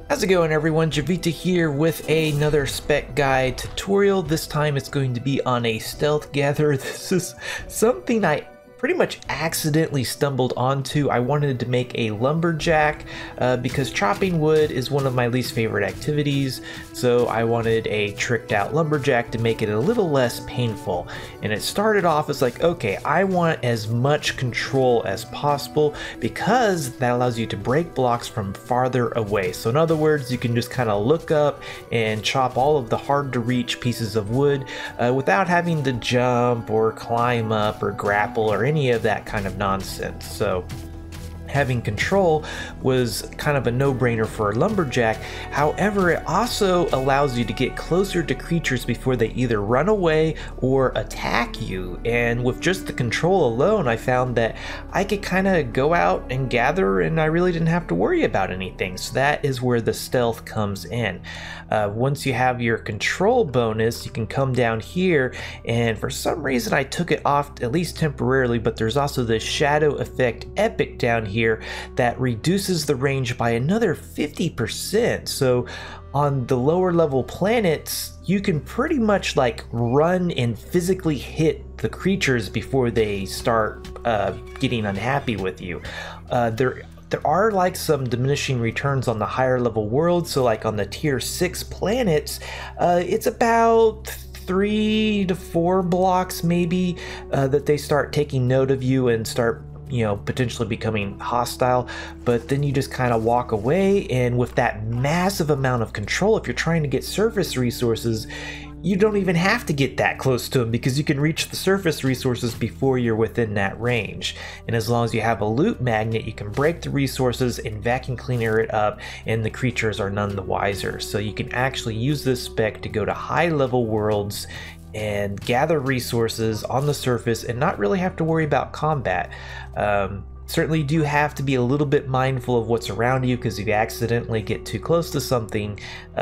How's it going, everyone? Jiivita here with another spec guide tutorial. This time it's going to be on a stealth gather. This is something I pretty much accidentally stumbled onto. I wanted to make a lumberjack because chopping wood is one of my least favorite activities, so I wanted a tricked out lumberjack to make it a little less painful. And it started off as like, okay, I want as much control as possible because that allows you to break blocks from farther away. So in other words, you can just kind of look up and chop all of the hard to reach pieces of wood without having to jump or climb up or grapple or any of that kind of nonsense. So having control was kind of a no-brainer for a lumberjack. However, it also allows you to get closer to creatures before they either run away or attack you. And with just the control alone, I found that I could kind of go out and gather and I really didn't have to worry about anything. So that is where the stealth comes in. Once you have your control bonus, you can come down here, and for some reason I took it off, at least temporarily, but there's also the shadow effect epic down here that reduces the range by another 50%. So on the lower level planets, you can pretty much like run and physically hit the creatures before they start getting unhappy with you. There are like some diminishing returns on the higher level worlds. So like on the tier 6 planets, it's about 3 to 4 blocks maybe that they start taking note of you and start, you know, potentially becoming hostile. But then you just kind of walk away, and with that massive amount of control, if you're trying to get surface resources, you don't even have to get that close to them because you can reach the surface resources before you're within that range. And as long as you have a loot magnet, you can break the resources and vacuum cleaner it up, and the creatures are none the wiser. So you can actually use this spec to go to high level worlds and gather resources on the surface and not really have to worry about combat. Certainly you do have to be a little bit mindful of what's around you, because if you accidentally get too close to something,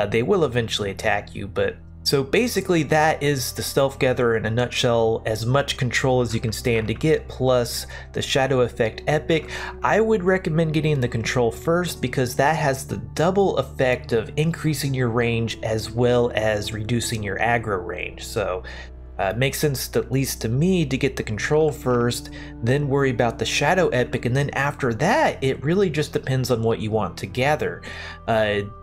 they will eventually attack you. But so basically that is the stealth gather in a nutshell. As much control as you can stand to get, plus the shadow effect epic. I would recommend getting the control first because that has the double effect of increasing your range as well as reducing your aggro range. So it makes sense, at least to me, to get the control first, then worry about the shadow epic, and then after that it really just depends on what you want to gather.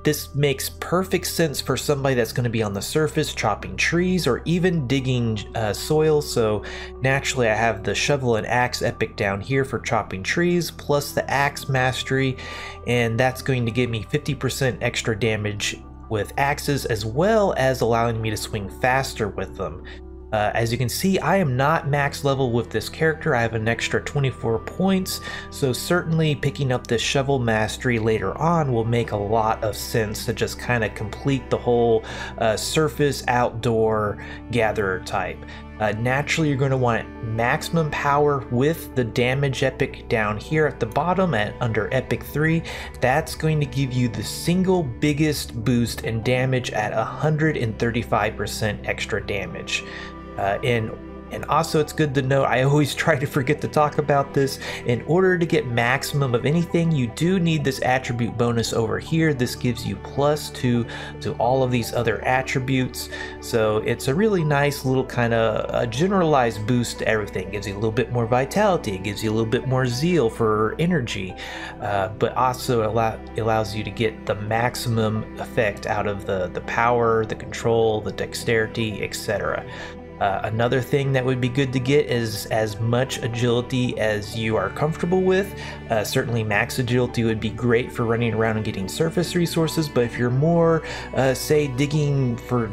This makes perfect sense for somebody that's going to be on the surface chopping trees or even digging soil. So naturally I have the shovel and axe epic down here for chopping trees, plus the axe mastery, and that's going to give me 50% extra damage with axes, as well as allowing me to swing faster with them. As you can see, I am not max level with this character. I have an extra 24 points, so certainly picking up this shovel mastery later on will make a lot of sense to just kind of complete the whole surface outdoor gatherer type. Naturally, you're going to want maximum power with the damage epic down here at the bottom under epic 3. That's going to give you the single biggest boost in damage at 135% extra damage. And also, it's good to note, I always try to forget to talk about this, in order to get maximum of anything, you do need this attribute bonus over here. This gives you +2 to all of these other attributes. So it's a really nice little kind of generalized boost to everything. It gives you a little bit more vitality, it gives you a little bit more zeal for energy, but also allows you to get the maximum effect out of the power, the control, the dexterity, etc. Another thing that would be good to get is as much agility as you are comfortable with. Certainly max agility would be great for running around and getting surface resources, but if you're more, say, digging for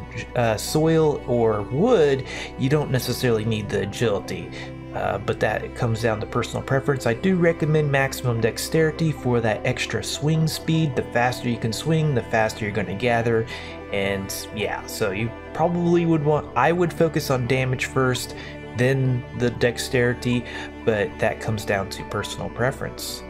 soil or wood, you don't necessarily need the agility. But that comes down to personal preference. I do recommend maximum dexterity for that extra swing speed. The faster you can swing, the faster you're going to gather. And yeah, so you probably would want, I would focus on damage first, then the dexterity, but that comes down to personal preference.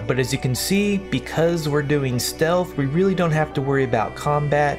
But as you can see, because we're doing stealth, we really don't have to worry about combat.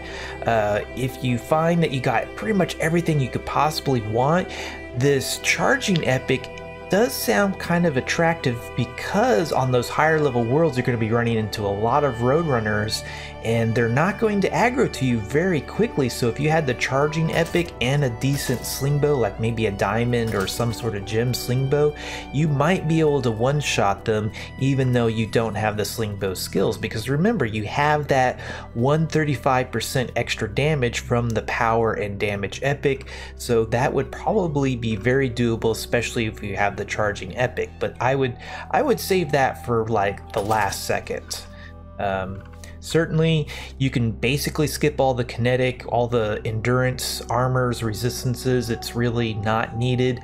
If you find that you got pretty much everything you could possibly want, this charging epic does sound kind of attractive because on those higher level worlds you're going to be running into a lot of roadrunners and they're not going to aggro to you very quickly. So if you had the charging epic and a decent sling bow, like maybe a diamond or some sort of gem sling bow, you might be able to one-shot them even though you don't have the sling bow skills, because remember, you have that 135% extra damage from the power and damage epic, so that would probably be very doable, especially if you have the charging epic. But I would save that for like the last second. Certainly, you can basically skip all the kinetic, all the endurance, armors, resistances. It's really not needed.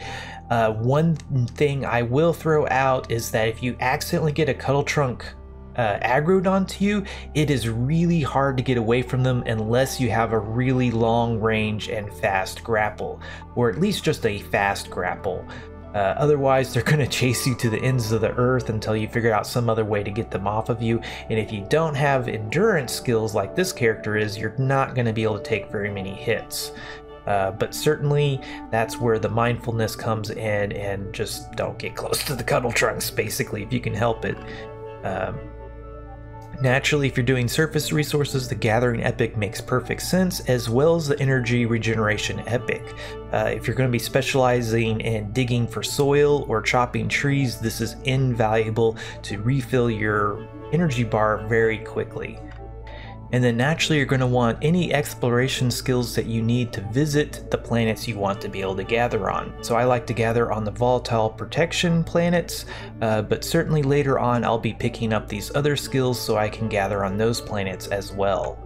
One thing I will throw out is that if you accidentally get a Cuddle Trunk aggroed onto you, it is really hard to get away from them unless you have a really long range and fast grapple, or at least just a fast grapple. Otherwise, they're going to chase you to the ends of the earth until you figure out some other way to get them off of you. And if you don't have endurance skills like this character is, you're not going to be able to take very many hits. But certainly, that's where the mindfulness comes in, and just don't get close to the Cuddle Trunks, basically, if you can help it. Naturally, if you're doing surface resources, the Gathering Epic makes perfect sense, as well as the Energy Regeneration Epic. If you're going to be specializing in digging for soil or chopping trees, this is invaluable to refill your energy bar very quickly. And then naturally, you're going to want any exploration skills that you need to visit the planets you want to be able to gather on. So I like to gather on the volatile protection planets, but certainly later on I'll be picking up these other skills so I can gather on those planets as well.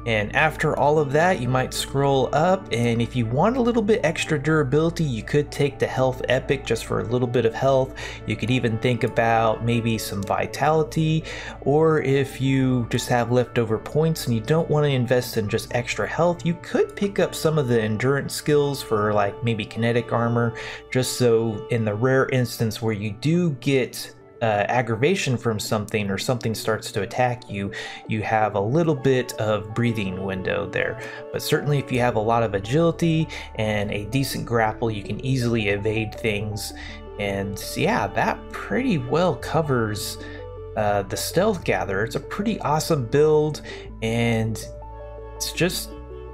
And after all of that, you might scroll up, and if you want a little bit extra durability, you could take the health epic just for a little bit of health. You could even think about maybe some vitality, or if you just have leftover points and you don't want to invest in just extra health, you could pick up some of the endurance skills for like maybe kinetic armor, just so in the rare instance where you do get aggravation from something, or something starts to attack you, you have a little bit of breathing window there. But certainly if you have a lot of agility and a decent grapple, you can easily evade things. And yeah, that pretty well covers the Stealth Gatherer. It's a pretty awesome build, and it's just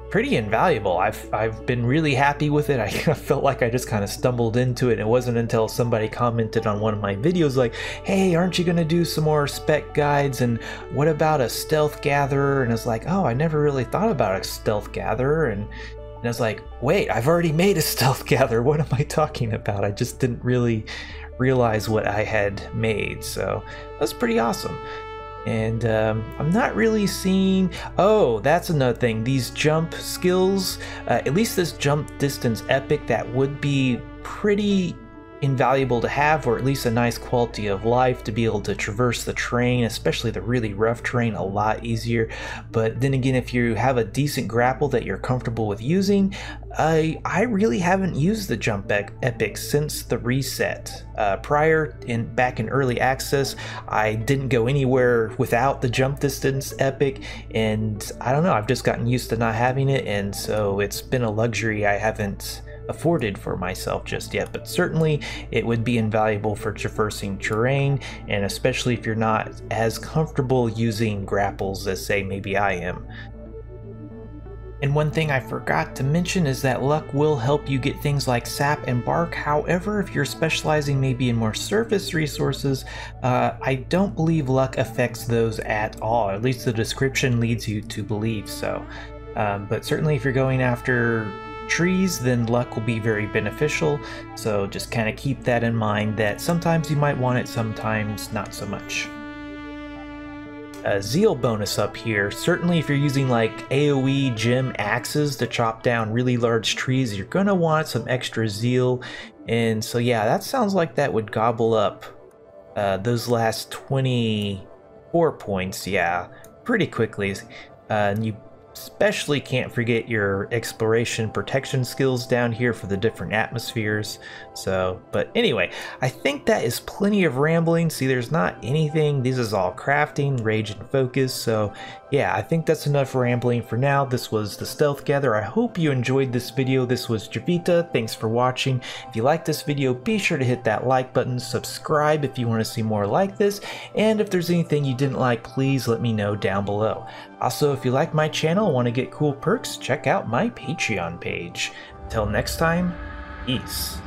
pretty invaluable. I've been really happy with it. I felt like I just kind of stumbled into it. It wasn't until somebody commented on one of my videos like, hey, aren't you going to do some more spec guides, and what about a stealth gatherer? And it's like, oh, I never really thought about a stealth gatherer. And I was like, wait, I've already made a stealth gatherer. What am I talking about? I just didn't really realize what I had made. So that's pretty awesome. And I'm not really seeing... Oh, that's another thing. These jump skills, at least this jump distance epic, that would be pretty invaluable to have, or at least a nice quality of life to be able to traverse the terrain, especially the really rough terrain, a lot easier. But then again, if you have a decent grapple that you're comfortable with using, I really haven't used the jump epic since the reset. Back in early access, I didn't go anywhere without the jump distance epic, and I don't know, I've just gotten used to not having it, and so it's been a luxury I haven't afforded for myself just yet. But certainly it would be invaluable for traversing terrain, and especially if you're not as comfortable using grapples as, say, maybe I am. And one thing I forgot to mention is that luck will help you get things like sap and bark. However, if you're specializing maybe in more surface resources, I don't believe luck affects those at all. At least the description leads you to believe so. But certainly if you're going after trees, then luck will be very beneficial. So just kind of keep that in mind, that sometimes you might want it, sometimes not so much. A zeal bonus up here. Certainly if you're using like AoE gem axes to chop down really large trees, you're gonna want some extra zeal. And so yeah, that sounds like that would gobble up those last 24 points, yeah, pretty quickly. And you especially can't forget your exploration protection skills down here for the different atmospheres. So, but anyway, I think that is plenty of rambling. See, there's not anything. This is all crafting, rage, and focus. So yeah, I think that's enough rambling for now. This was the Stealth Gather. I hope you enjoyed this video. This was Jiivita. Thanks for watching. If you liked this video, be sure to hit that like button, subscribe if you want to see more like this, and if there's anything you didn't like, please let me know down below. Also, if you like my channel and want to get cool perks, check out my Patreon page. Until next time, peace.